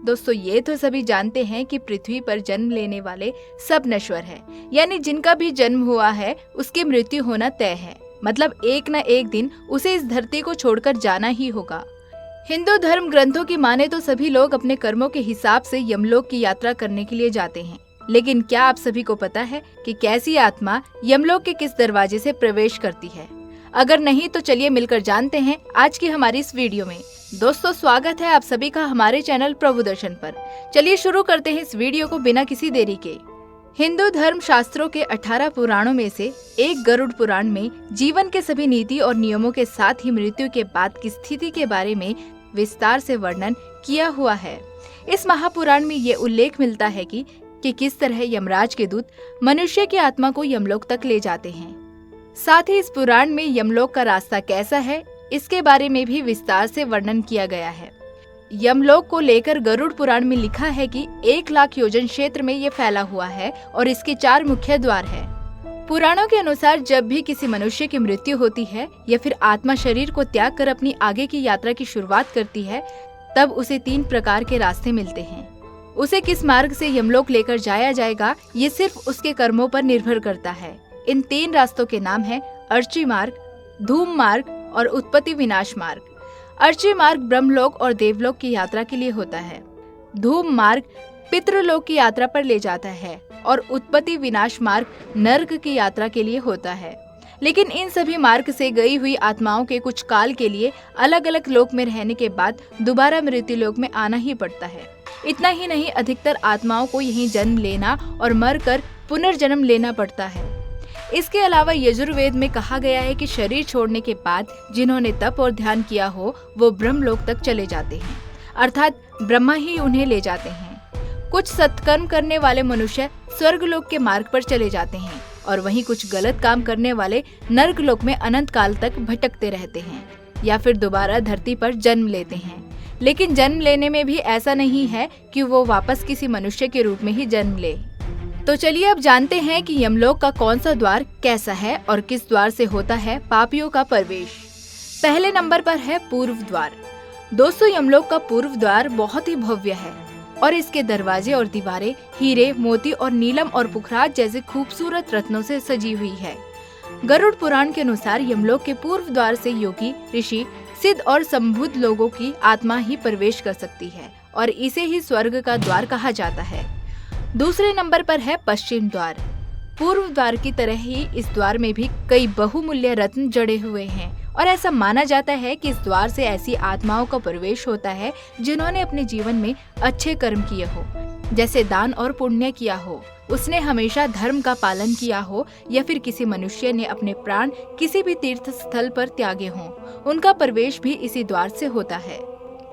दोस्तों ये तो सभी जानते हैं कि पृथ्वी पर जन्म लेने वाले सब नश्वर हैं, यानी जिनका भी जन्म हुआ है उसकी मृत्यु होना तय है। मतलब एक न एक दिन उसे इस धरती को छोड़कर जाना ही होगा। हिंदू धर्म ग्रंथों की माने तो सभी लोग अपने कर्मों के हिसाब से यमलोक की यात्रा करने के लिए जाते हैं। लेकिन क्या आप सभी को पता है कि कैसी आत्मा यमलोक के किस दरवाजे से प्रवेश करती है? अगर नहीं तो चलिए मिलकर जानते हैं आज की हमारी इस वीडियो में। दोस्तों स्वागत है आप सभी का हमारे चैनल प्रभु दर्शन पर। चलिए शुरू करते हैं इस वीडियो को बिना किसी देरी के। हिंदू धर्म शास्त्रों के 18 पुराणों में से एक गरुड़ पुराण में जीवन के सभी नीति और नियमों के साथ ही मृत्यु के बाद की स्थिति के बारे में विस्तार से वर्णन किया हुआ है। इस महापुराण में ये उल्लेख मिलता है कि किस तरह यमराज के दूत मनुष्य की आत्मा को यमलोक तक ले जाते हैं। साथ ही इस पुराण में यमलोक का रास्ता कैसा है इसके बारे में भी विस्तार से वर्णन किया गया है। यमलोक को लेकर गरुड़ पुराण में लिखा है कि 1 लाख योजन क्षेत्र में ये फैला हुआ है और इसके 4 मुख्य द्वार है। पुराणों के अनुसार जब भी किसी मनुष्य की मृत्यु होती है या फिर आत्मा शरीर को त्याग कर अपनी आगे की यात्रा की शुरुआत करती है, तब उसे 3 प्रकार के रास्ते मिलते हैं। उसे किस मार्ग से यमलोक लेकर जाया जाएगा ये सिर्फ उसके कर्मों पर निर्भर करता है। इन 3 रास्तों के नाम है अर्ची मार्ग, धूम मार्ग और उत्पत्ति विनाश मार्ग। अर्ची मार्ग ब्रह्मलोक और देवलोक की यात्रा के लिए होता है। धूम मार्ग पितृलोक की यात्रा पर ले जाता है और उत्पत्ति विनाश मार्ग नर्क की यात्रा के लिए होता है। लेकिन इन सभी मार्ग से गई हुई आत्माओं के कुछ काल के लिए अलग अलग लोक में रहने के बाद दोबारा मृत्यु लोक में आना ही पड़ता है। इतना ही नहीं, अधिकतर आत्माओं को यहीं जन्म लेना और मरकर पुनर्जन्म लेना पड़ता है। इसके अलावा यजुर्वेद में कहा गया है कि शरीर छोड़ने के बाद जिन्होंने तप और ध्यान किया हो वो ब्रह्मलोक तक चले जाते हैं, अर्थात ब्रह्मा ही उन्हें ले जाते हैं। कुछ सत्कर्म करने वाले मनुष्य स्वर्गलोक के मार्ग पर चले जाते हैं और वहीं कुछ गलत काम करने वाले नर्कलोक में अनंत काल तक भटकते रहते हैं या फिर दोबारा धरती पर जन्म लेते हैं। लेकिन जन्म लेने में भी ऐसा नहीं है कि वो वापस किसी मनुष्य के रूप में ही जन्म ले। तो चलिए अब जानते हैं कि यमलोक का कौन सा द्वार कैसा है और किस द्वार से होता है पापियों का प्रवेश। पहले नंबर पर है पूर्व द्वार। दोस्तों यमलोक का पूर्व द्वार बहुत ही भव्य है और इसके दरवाजे और दीवारें हीरे, मोती और नीलम और पुखराज जैसे खूबसूरत रत्नों से सजी हुई है। गरुड़ पुराण के अनुसार यमलोक के पूर्व द्वार से योगी, ऋषि, सिद्ध और संबुद्ध लोगों की आत्मा ही प्रवेश कर सकती है और इसे ही स्वर्ग का द्वार कहा जाता है। दूसरे नंबर पर है पश्चिम द्वार। पूर्व द्वार की तरह ही इस द्वार में भी कई बहुमूल्य रत्न जड़े हुए हैं और ऐसा माना जाता है कि इस द्वार से ऐसी आत्माओं का प्रवेश होता है जिन्होंने अपने जीवन में अच्छे कर्म किए हो, जैसे दान और पुण्य किया हो, उसने हमेशा धर्म का पालन किया हो या फिर किसी मनुष्य ने अपने प्राण किसी भी तीर्थ स्थल पर त्यागे हों, उनका प्रवेश भी इसी द्वार से होता है।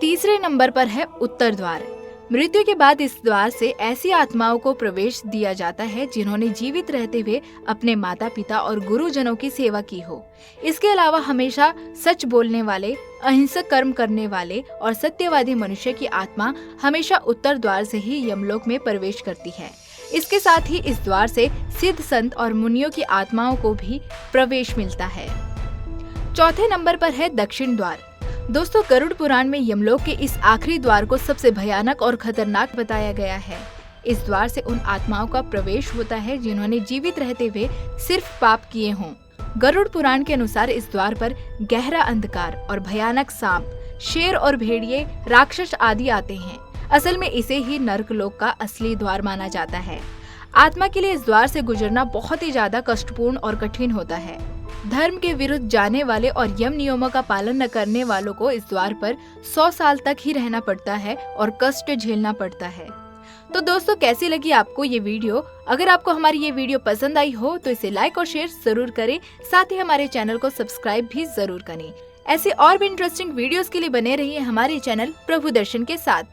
तीसरे नंबर पर है उत्तर द्वार। मृत्यु के बाद इस द्वार से ऐसी आत्माओं को प्रवेश दिया जाता है जिन्होंने जीवित रहते हुए अपने माता पिता और गुरुजनों की सेवा की हो। इसके अलावा हमेशा सच बोलने वाले, अहिंसक कर्म करने वाले और सत्यवादी मनुष्य की आत्मा हमेशा उत्तर द्वार से ही यमलोक में प्रवेश करती है। इसके साथ ही इस द्वार से सिद्ध संत और मुनियों की आत्माओं को भी प्रवेश मिलता है। चौथे नंबर पर है दक्षिण द्वार। दोस्तों गरुड़ पुराण में यमलोक के इस आखिरी द्वार को सबसे भयानक और खतरनाक बताया गया है। इस द्वार से उन आत्माओं का प्रवेश होता है जिन्होंने जीवित रहते हुए सिर्फ पाप किए हों। गरुड़ पुराण के अनुसार इस द्वार पर गहरा अंधकार और भयानक सांप, शेर और भेड़िए, राक्षस आदि आते हैं। असल में इसे ही नर्कलोक का असली द्वार माना जाता है। आत्मा के लिए इस द्वार से गुजरना बहुत ही ज्यादा कष्टपूर्ण और कठिन होता है। धर्म के विरुद्ध जाने वाले और यम नियमों का पालन न करने वालों को इस द्वार पर 100 साल तक ही रहना पड़ता है और कष्ट झेलना पड़ता है। तो दोस्तों कैसी लगी आपको ये वीडियो? अगर आपको हमारी ये वीडियो पसंद आई हो तो इसे लाइक और शेयर जरूर करें, साथ ही हमारे चैनल को सब्सक्राइब भी जरूर करें। ऐसे और भी इंटरेस्टिंग वीडियोस के लिए बने रहिए हमारे चैनल प्रभु दर्शन के साथ।